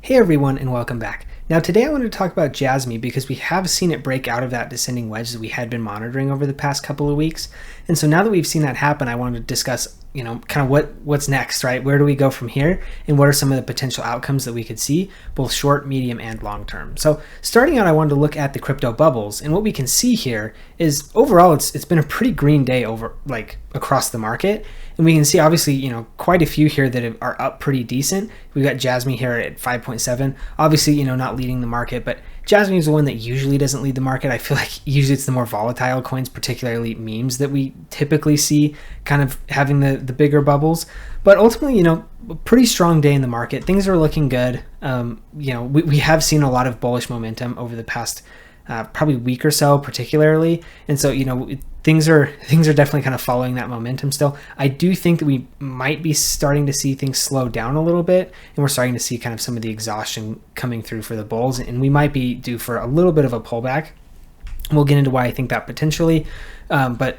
Hey everyone, and welcome back. Now today I wanted to talk about Jasmy because we have seen it break out of that descending wedge that we had been monitoring over the past couple of weeks. And so now that we've seen that happen, I wanted to discuss, kind of what's next, right? Where do we go from here? And what are some of the potential outcomes that we could see, both short, medium, and long term? So starting out, I wanted to look at the crypto bubbles. And what we can see here is overall, it's been a pretty green day across the market. And we can see obviously, quite a few here that are up pretty decent. We've got Jasmy here at 5.7. Obviously, not leading the market, but Jasmy is the one that usually doesn't lead the market. I feel like usually it's the more volatile coins, particularly memes, that we typically see kind of having the bigger bubbles. But ultimately, a pretty strong day in the market. Things are looking good. We have seen a lot of bullish momentum over the past probably week or so, particularly. And so, things are definitely kind of following that momentum still. I do think that we might be starting to see things slow down a little bit, and we're starting to see kind of some of the exhaustion coming through for the bulls, and we might be due for a little bit of a pullback. We'll get into why I think that potentially, but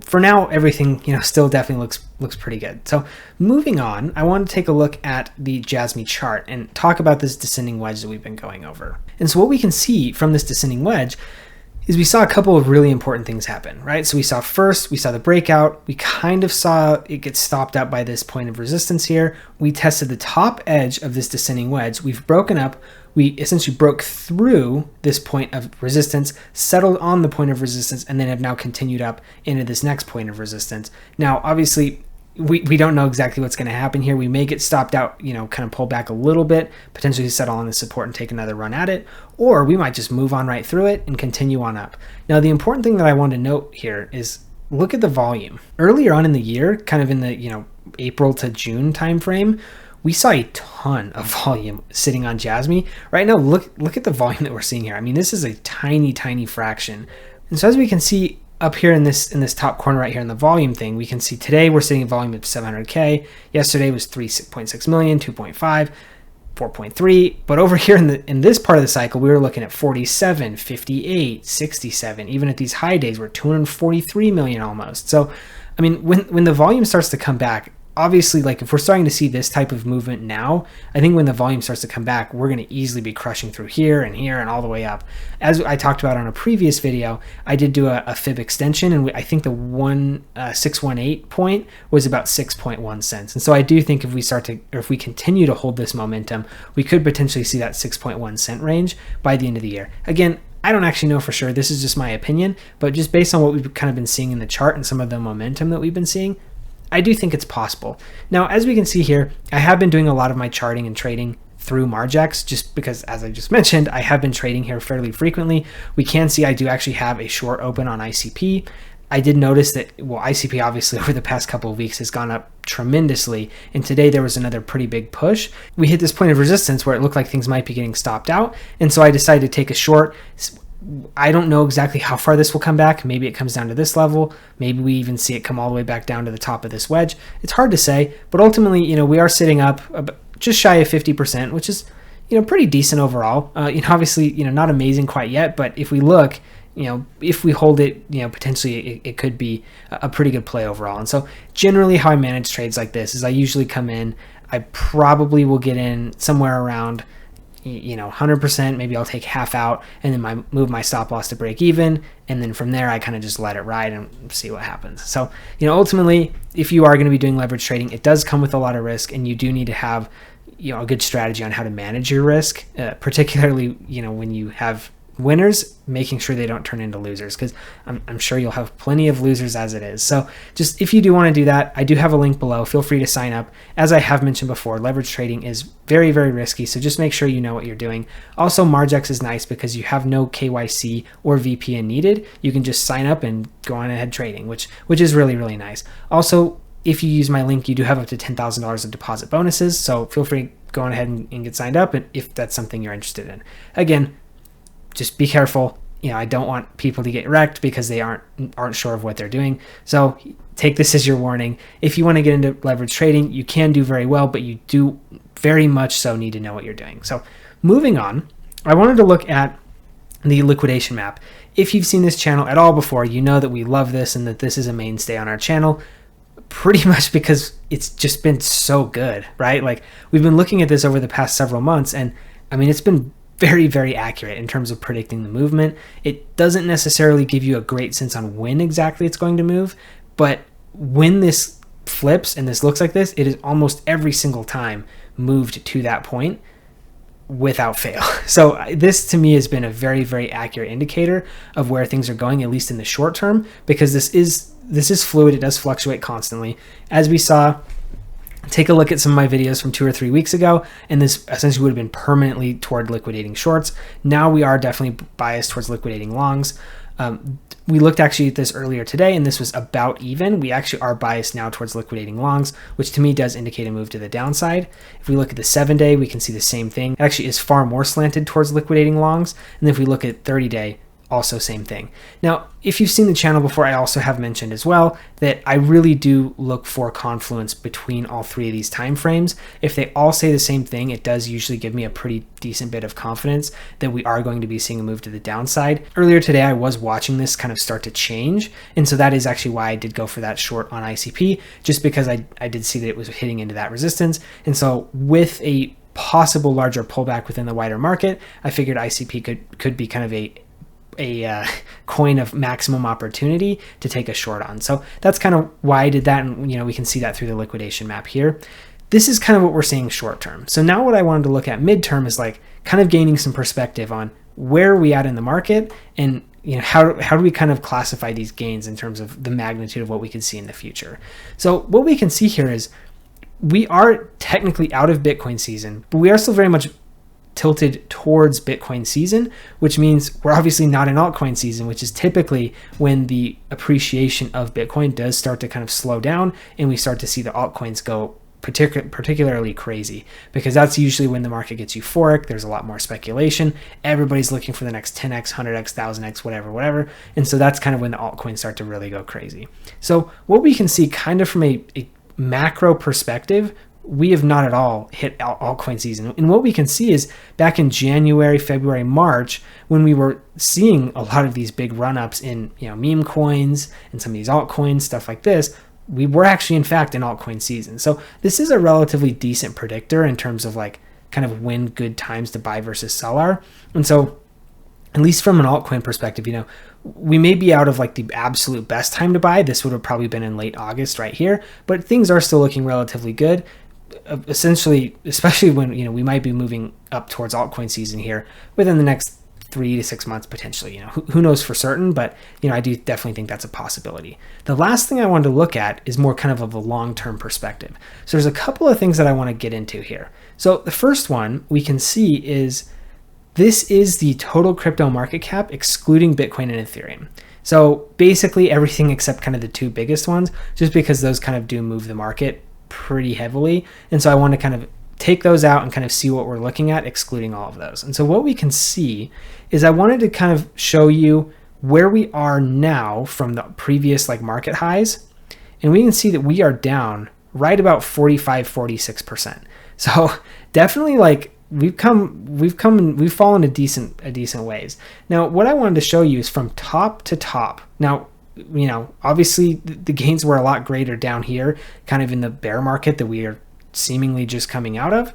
for now, everything still definitely looks pretty good. So moving on, I want to take a look at the Jasmy chart and talk about this descending wedge that we've been going over. And so what we can see from this descending wedge is we saw a couple of really important things happen, right? So we saw the breakout. We kind of saw it get stopped out by this point of resistance here. We tested the top edge of this descending wedge. We've broken up. We essentially broke through this point of resistance, settled on the point of resistance, and then have now continued up into this next point of resistance. Now, obviously, we don't know exactly what's going to happen here. We may get stopped out, kind of pull back a little bit, potentially settle on the support and take another run at it, or we might just move on right through it and continue on up. Now, the important thing that I want to note here is look at the volume. Earlier on in the year, kind of in the, April to June timeframe, we saw a ton of volume sitting on Jasmy. Right now, look at the volume that we're seeing here. I mean, this is a tiny, tiny fraction. And so as we can see up here in this top corner right here in the volume thing, we can see today we're seeing a volume of 700K. Yesterday was 3.6 million, 2.5, 4.3. But over here in this part of the cycle, we were looking at 47, 58, 67. Even at these high days, we're 243 million almost. So, I mean, when the volume starts to come back, obviously, if we're starting to see this type of movement now, I think when the volume starts to come back, we're going to easily be crushing through here and all the way up. As I talked about on a previous video, I did do a fib extension, and I think the 618 point was about 6.1 cents. And so I do think if we continue to hold this momentum, we could potentially see that 6.1 cent range by the end of the year. Again, I don't actually know for sure. This is just my opinion, but just based on what we've kind of been seeing in the chart and some of the momentum that we've been seeing, I do think it's possible. Now, as we can see here, I have been doing a lot of my charting and trading through Margex, just because, as I just mentioned, I have been trading here fairly frequently. We can see I do actually have a short open on ICP. I did notice that, ICP obviously over the past couple of weeks has gone up tremendously, and today there was another pretty big push. We hit this point of resistance where it looked like things might be getting stopped out, and so I decided to take a short. I don't know exactly how far this will come back. Maybe it comes down to this level. Maybe we even see it come all the way back down to the top of this wedge. It's hard to say, but ultimately, we are sitting up just shy of 50%, which is, pretty decent overall. Obviously, not amazing quite yet, but if we look, if we hold it, potentially it could be a pretty good play overall. And so generally how I manage trades like this is I usually come in, I probably will get in somewhere around 100%, maybe I'll take half out and then move my stop loss to break even. And then from there, I kind of just let it ride and see what happens. So, ultimately, if you are going to be doing leverage trading, it does come with a lot of risk, and you do need to have, a good strategy on how to manage your risk, particularly, when you have winners, making sure they don't turn into losers, because I'm sure you'll have plenty of losers as it is. So just if you do want to do that, I do have a link below. Feel free to sign up. As I have mentioned before, leverage trading is very, very risky, so just make sure you know what you're doing. Also, Margex is nice because you have no KYC or VPN needed. You can just sign up and go on ahead trading, which is really, really nice. Also, if you use my link, you do have up to $10,000 of deposit bonuses, so feel free to go on ahead and get signed up if that's something you're interested in. Again, just be careful. I don't want people to get wrecked because they aren't sure of what they're doing. So take this as your warning. If you want to get into leverage trading, you can do very well, but you do very much so need to know what you're doing. So moving on, I wanted to look at the liquidation map. If you've seen this channel at all before, you know that we love this and that this is a mainstay on our channel. pretty much because it's just been so good, right? Like, we've been looking at this over the past several months, and I mean, it's been very, very accurate in terms of predicting the movement. It doesn't necessarily give you a great sense on when exactly it's going to move, but when this flips and this looks like this, it is almost every single time moved to that point without fail. So this to me has been a very, very accurate indicator of where things are going, at least in the short term, because this is fluid. It does fluctuate constantly. As we saw, take a look at some of my videos from 2 or 3 weeks ago, and this essentially would have been permanently toward liquidating shorts. Now we are definitely biased towards liquidating longs. We looked actually at this earlier today, and this was about even. We actually are biased now towards liquidating longs, which to me does indicate a move to the downside. If we look at the 7-day, we can see the same thing. It actually is far more slanted towards liquidating longs. And if we look at 30-day, also same thing. Now, if you've seen the channel before, I also have mentioned as well that I really do look for confluence between all three of these time frames. If they all say the same thing, it does usually give me a pretty decent bit of confidence that we are going to be seeing a move to the downside. Earlier today, I was watching this kind of start to change, and so that is actually why I did go for that short on ICP, just because I did see that it was hitting into that resistance. And so with a possible larger pullback within the wider market, I figured ICP could be kind of a coin of maximum opportunity to take a short on. So that's kind of why I did that, and we can see that through the liquidation map here. This is kind of what we're seeing short term. So now what I wanted to look at midterm is like kind of gaining some perspective on where are we at in the market, and how do we kind of classify these gains in terms of the magnitude of what we can see in the future. So what we can see here is we are technically out of Bitcoin season, but we are still very much tilted towards Bitcoin season, which means we're obviously not in altcoin season, which is typically when the appreciation of Bitcoin does start to kind of slow down and we start to see the altcoins go particularly crazy, because that's usually when the market gets euphoric. There's a lot more speculation. Everybody's looking for the next 10x, 100x, 1000x, whatever. And so that's kind of when the altcoins start to really go crazy. So what we can see kind of from a macro perspective, we have not at all hit altcoin season. And what we can see is back in January, February, March, when we were seeing a lot of these big run-ups in meme coins and some of these altcoins, stuff like this, we were actually in fact in altcoin season. So this is a relatively decent predictor in terms of like kind of when good times to buy versus sell are. And so at least from an altcoin perspective, we may be out of like the absolute best time to buy. This would have probably been in late August right here, but things are still looking relatively good. Essentially, especially when we might be moving up towards altcoin season here within the next 3 to 6 months potentially. Who knows for certain, but I do definitely think that's a possibility. The last thing I wanted to look at is more kind of a long-term perspective. So there's a couple of things that I want to get into here. So the first one we can see is this is the total crypto market cap excluding Bitcoin and Ethereum. So basically everything except kind of the two biggest ones, just because those kind of do move the market pretty heavily. And so I want to kind of take those out and kind of see what we're looking at excluding all of those. And so what we can see is I wanted to kind of show you where we are now from the previous like market highs. And we can see that we are down right about 46%. So definitely like we've fallen a decent ways. Now, what I wanted to show you is from top to top. Now, obviously the gains were a lot greater down here, kind of in the bear market that we are seemingly just coming out of.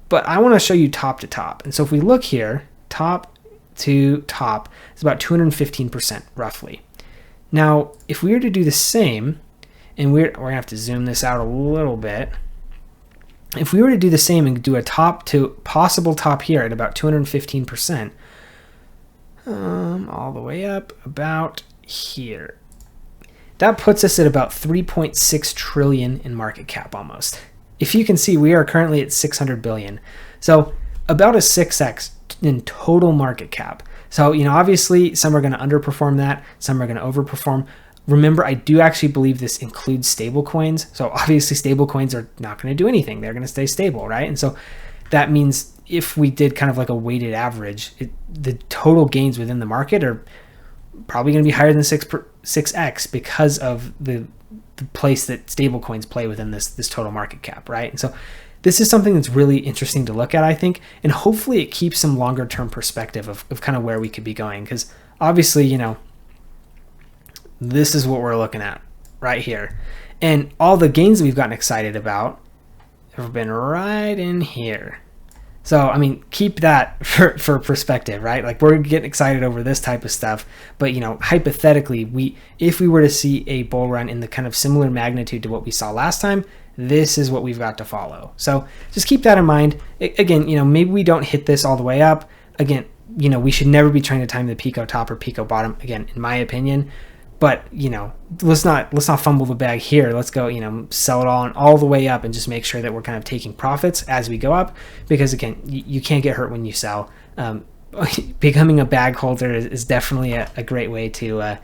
But I want to show you top to top. And so if we look here, top to top, it's about 215% roughly. Now, if we were to do the same, and we're going to have to zoom this out a little bit. If we were to do the same and do a top to possible top here at about 215%, all the way up about here, that puts us at about 3.6 trillion in market cap almost. If you can see, we are currently at 600 billion. So about a 6x in total market cap. So, obviously some are going to underperform that, some are going to overperform. Remember, I do actually believe this includes stable coins. So obviously stable coins are not going to do anything. They're going to stay stable, right? And so that means if we did kind of like a weighted average, the total gains within the market are probably going to be higher than 6x because of the place that stablecoins play within this total market cap, right? And so this is something that's really interesting to look at, I think, and hopefully it keeps some longer term perspective of kind of where we could be going, because obviously, this is what we're looking at right here. And all the gains that we've gotten excited about have been right in here. So, I mean, keep that for perspective, right? Like, we're getting excited over this type of stuff, but, you know, hypothetically, if we were to see a bull run in the kind of similar magnitude to what we saw last time, this is what we've got to follow. So just keep that in mind. Again, you know, maybe we don't hit this all the way up. Again, you know, we should never be trying to time the Pico top or Pico bottom, again, in my opinion. But, you know, let's not fumble the bag here. Let's go, you know, sell it all the way up and just make sure that we're kind of taking profits as we go up. Because, again, you can't get hurt when you sell. Becoming a bag holder is definitely a great way to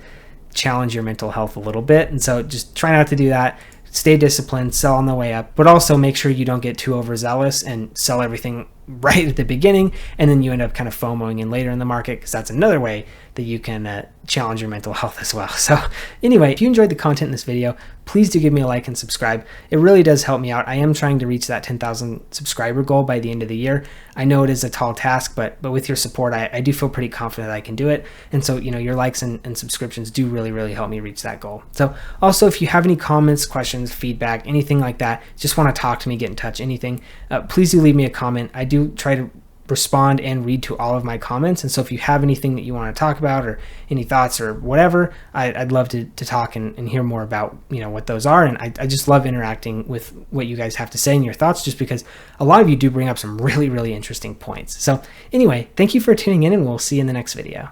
challenge your mental health a little bit. And so just try not to do that. Stay disciplined, sell on the way up, but also make sure you don't get too overzealous and sell everything right at the beginning, and then you end up kind of FOMOing in later in the market, because that's another way that you can challenge your mental health as well. So anyway, if you enjoyed the content in this video, please do give me a like and subscribe. It really does help me out. I am trying to reach that 10,000 subscriber goal by the end of the year. I know it is a tall task, but with your support, I do feel pretty confident that I can do it. And so, you know, your likes and subscriptions do really help me reach that goal. So also, if you have any comments, questions, feedback, anything like that, just want to talk to me, get in touch, anything, please do leave me a comment. I do try to respond and read to all of my comments, and so if you have anything that you want to talk about or any thoughts or whatever, I'd love to talk and hear more about, you know, what those are. And I just love interacting with what you guys have to say and your thoughts, just because a lot of you do bring up some really interesting points. So anyway, thank you for tuning in, and we'll see you in the next video.